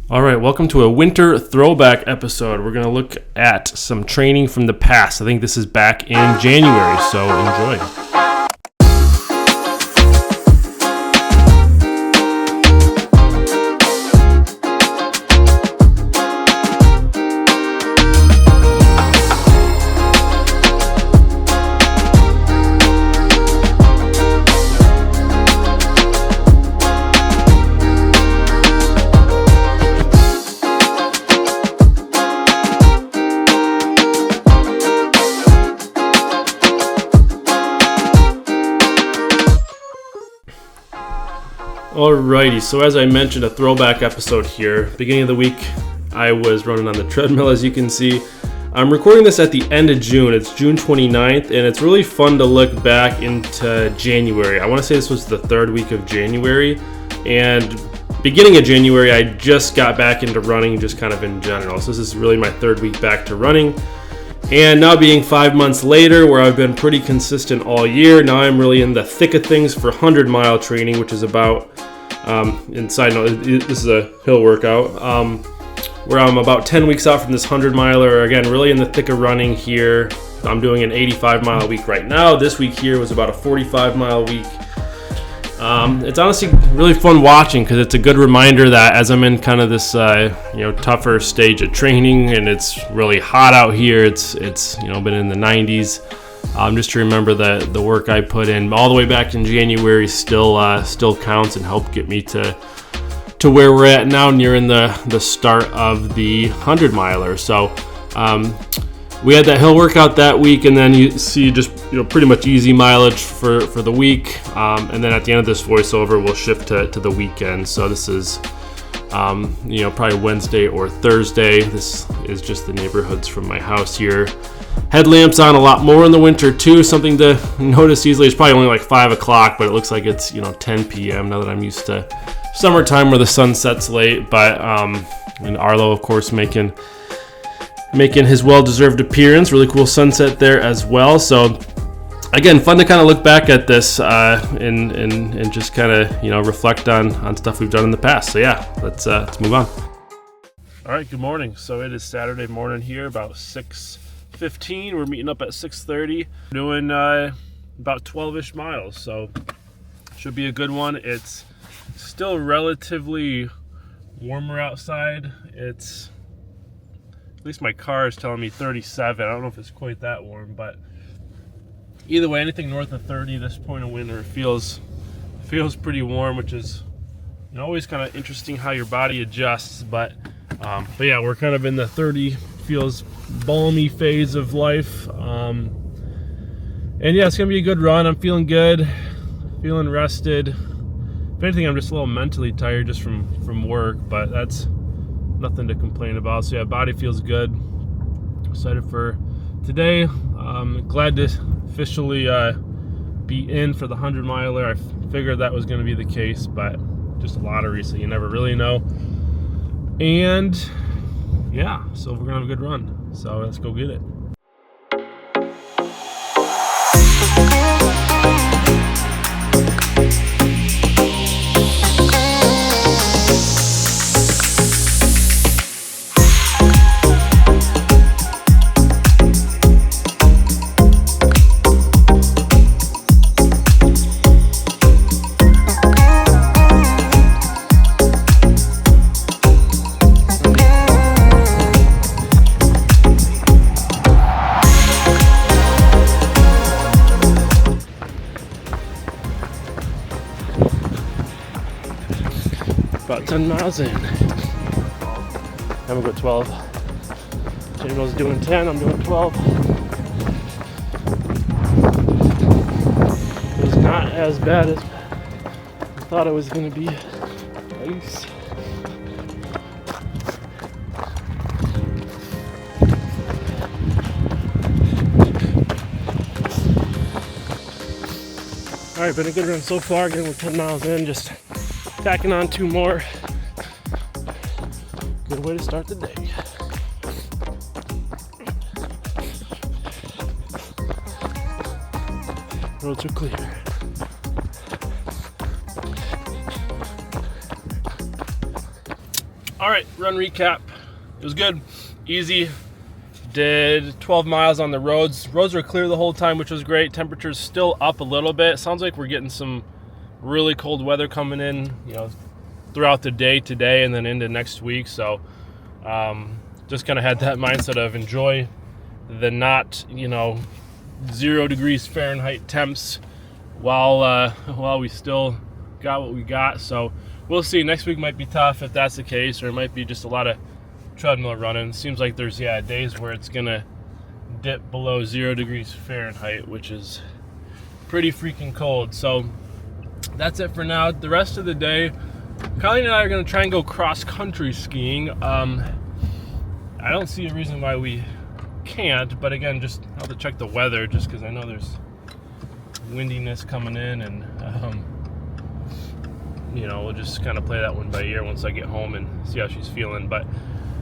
All right, welcome to a winter throwback episode. We're going to look at some training from the past. I think this is back in January, so enjoy. Alrighty, so as I mentioned, a throwback episode here. Beginning of the week, I was running on the treadmill, as you can see. I'm recording this at the end of June. It's June 29th, and it's really fun to look back into January. I want to say this was the third week of January, and beginning of January, I just got back into running, just kind of in general. So this is really my third week back to running. And now being 5 months later, where I've been pretty consistent all year, now I'm really in the thick of things for 100-mile training, which is about, and side note, this is a hill workout, where I'm about 10 weeks out from this 100-miler. Again, really in the thick of running here. I'm doing an 85-mile week right now. This week here was about a 45-mile week. It's honestly really fun watching because it's a good reminder that as I'm in kind of this tougher stage of training and it's really hot out here, it's been in the 90s. Just to remember that the work I put in all the way back in January still counts and helped get me to where we're at now, nearing the start of the 100-miler. So we had that hill workout that week, and then you see just pretty much easy mileage for the week, and then at the end of this voiceover we'll shift to the weekend. So this is probably Wednesday or Thursday. This is just the neighborhoods from my house here. Headlamps on a lot more in the winter too. Something to notice easily. It's probably only like 5 o'clock, but it looks like it's 10 p.m. now that I'm used to summertime where the sun sets late. But and Arlo, of course, making his well-deserved appearance. Really cool sunset there as well. So again, fun to kind of look back at this and just kind of reflect on stuff we've done in the past. So yeah, let's move on. All right, good morning. So it is Saturday morning here, about 6:15. We're meeting up at 6:30, doing about 12-ish miles. So should be a good one. It's still relatively warmer outside. It's, at least my car is telling me 37. I don't know if it's quite that warm, but either way, anything north of 30 this point of winter feels pretty warm, which is always kind of interesting how your body adjusts. But yeah, we're kind of in the 30 feels balmy phase of life. And yeah, it's gonna be a good run. I'm feeling good, feeling rested. If anything, I'm just a little mentally tired just from work, but that's nothing to complain about. So yeah, body feels good. Excited for today. Glad to officially be in for the 100-miler. I figured that was going to be the case, but just a lottery, so you never really know. And yeah, so we're gonna have a good run. So let's go get it. About 10 miles in. I'm gonna go 12. Jamal's doing 10, I'm doing 12. It was not as bad as I thought it was gonna be. Nice. Alright, been a good run so far, getting with 10 miles in, just tacking on 2 more. Good way to start the day. Roads are clear. All right, run recap. It was good, easy. Did 12 miles on the roads. Roads were clear the whole time, which was great. Temperatures still up a little bit. Sounds like we're getting some really cold weather coming in, throughout the day today and then into next week. So just kind of had that mindset of enjoy the not, 0 degrees Fahrenheit temps while we still got what we got. So we'll see. Next week might be tough if that's the case, or it might be just a lot of treadmill running. Seems like there's days where it's gonna dip below 0 degrees Fahrenheit, which is pretty freaking cold. So that's it for now. The rest of the day, Colleen and I are gonna try and go cross country skiing. I don't see a reason why we can't, but again, just I'll have to check the weather, just because I know there's windiness coming in, and we'll just kind of play that one by ear once I get home and see how she's feeling. But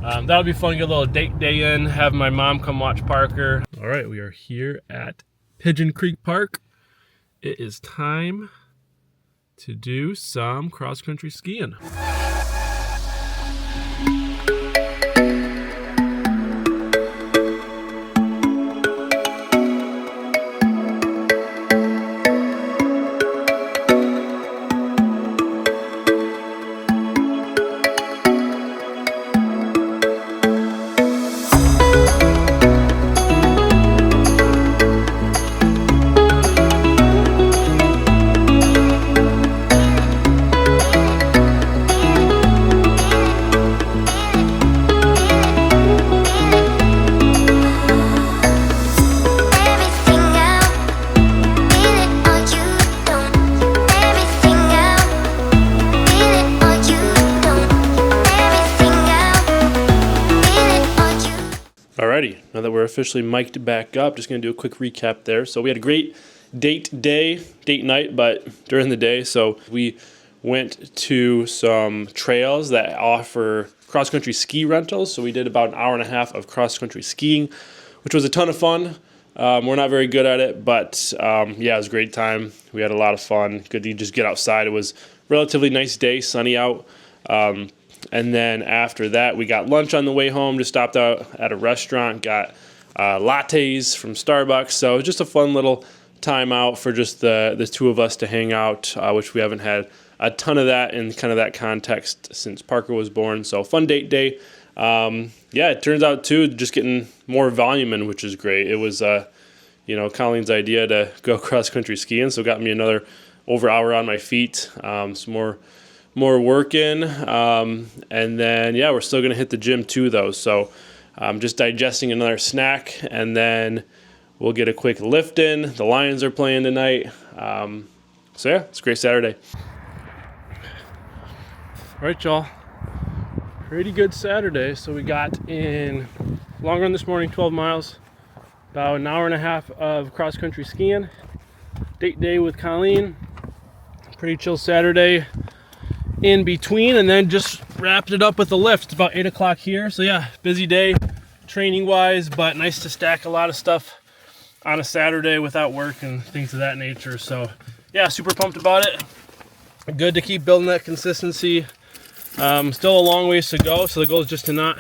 that'll be fun. Get a little date day in, have my mom come watch Parker. All right, we are here at Pigeon Creek Park. It is time to do some cross-country skiing. Alrighty, now that we're officially mic'd back up, just going to do a quick recap there. So we had a great date night, but during the day. So we went to some trails that offer cross-country ski rentals. So we did about an hour and a half of cross-country skiing, which was a ton of fun. We're not very good at it, but it was a great time. We had a lot of fun. Good to just get outside. It was a relatively nice day, sunny out. And then after that, we got lunch on the way home. Just stopped out at a restaurant, got lattes from Starbucks. So it was just a fun little time out for just the two of us to hang out, which we haven't had a ton of that in kind of that context since Parker was born. So fun date day. It turns out too, just getting more volume in, which is great. It was, Colleen's idea to go cross country skiing. So it got me another over hour on my feet, some more work in, and then we're still gonna hit the gym too though, so just digesting another snack, and then we'll get a quick lift in. The Lions are playing tonight, it's a great Saturday. All right, y'all, pretty good Saturday. So we got in long run this morning, 12 miles, about an hour and a half of cross country skiing, date day with Colleen, pretty chill Saturday in between, and then just wrapped it up with the lift. It's about 8 o'clock here, so busy day training wise, but nice to stack a lot of stuff on a Saturday without work and things of that nature. So super pumped about it. Good to keep building that consistency. Still a long ways to go, so the goal is just to not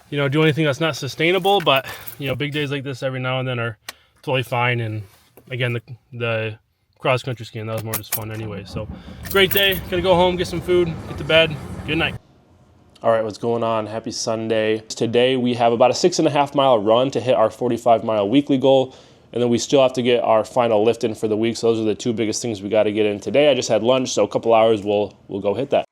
do anything that's not sustainable, but big days like this every now and then are totally fine. And again, the cross country skiing, that was more just fun anyway. So great day. Gonna go home, get some food, get to bed. Good night. All right, what's going on? Happy Sunday. Today we have about a 6.5 mile run to hit our 45-mile weekly goal, and then we still have to get our final lift in for the week. So those are the two biggest things we got to get in today. I just had lunch, so a couple hours we'll go hit that.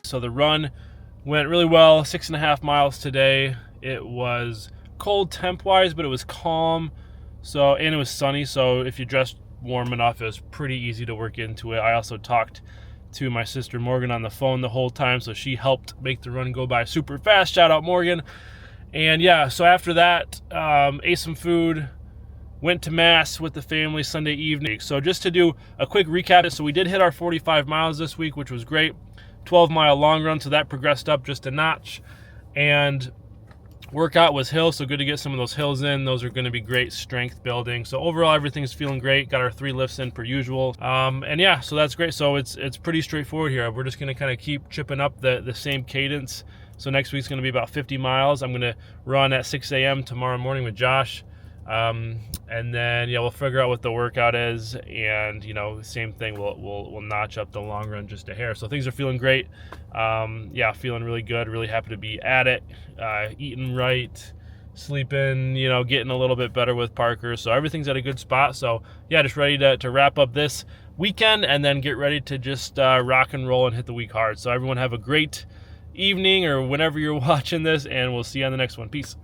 So the run went really well, 6.5 miles today. It was cold temp-wise, but it was calm. And it was sunny, so if you dressed warm enough, it was pretty easy to work into it. I also talked to my sister Morgan on the phone the whole time, so she helped make the run go by super fast. Shout out Morgan. And yeah, so after that, ate some food, went to Mass with the family Sunday evening. So just to do a quick recap, so we did hit our 45 miles this week, which was great. 12-mile long run, so that progressed up just a notch. And workout was hills, so good to get some of those hills in. Those are going to be great strength building. So overall, everything's feeling great. Got our 3 lifts in per usual. And yeah, so that's great. So it's pretty straightforward here. We're just going to kind of keep chipping up the same cadence. So next week's going to be about 50 miles. I'm going to run at 6 a.m. tomorrow morning with Josh. And then, yeah, we'll figure out what the workout is. And, you know, same thing, we'll notch up the long run just a hair. So things are feeling great. Yeah, feeling really good. Really happy to be at it. Eating right, sleeping, you know, getting a little bit better with Parker. So everything's at a good spot. So, yeah, just ready to wrap up this weekend and then get ready to just rock and roll and hit the week hard. So everyone have a great evening or whenever you're watching this, and we'll see you on the next one. Peace.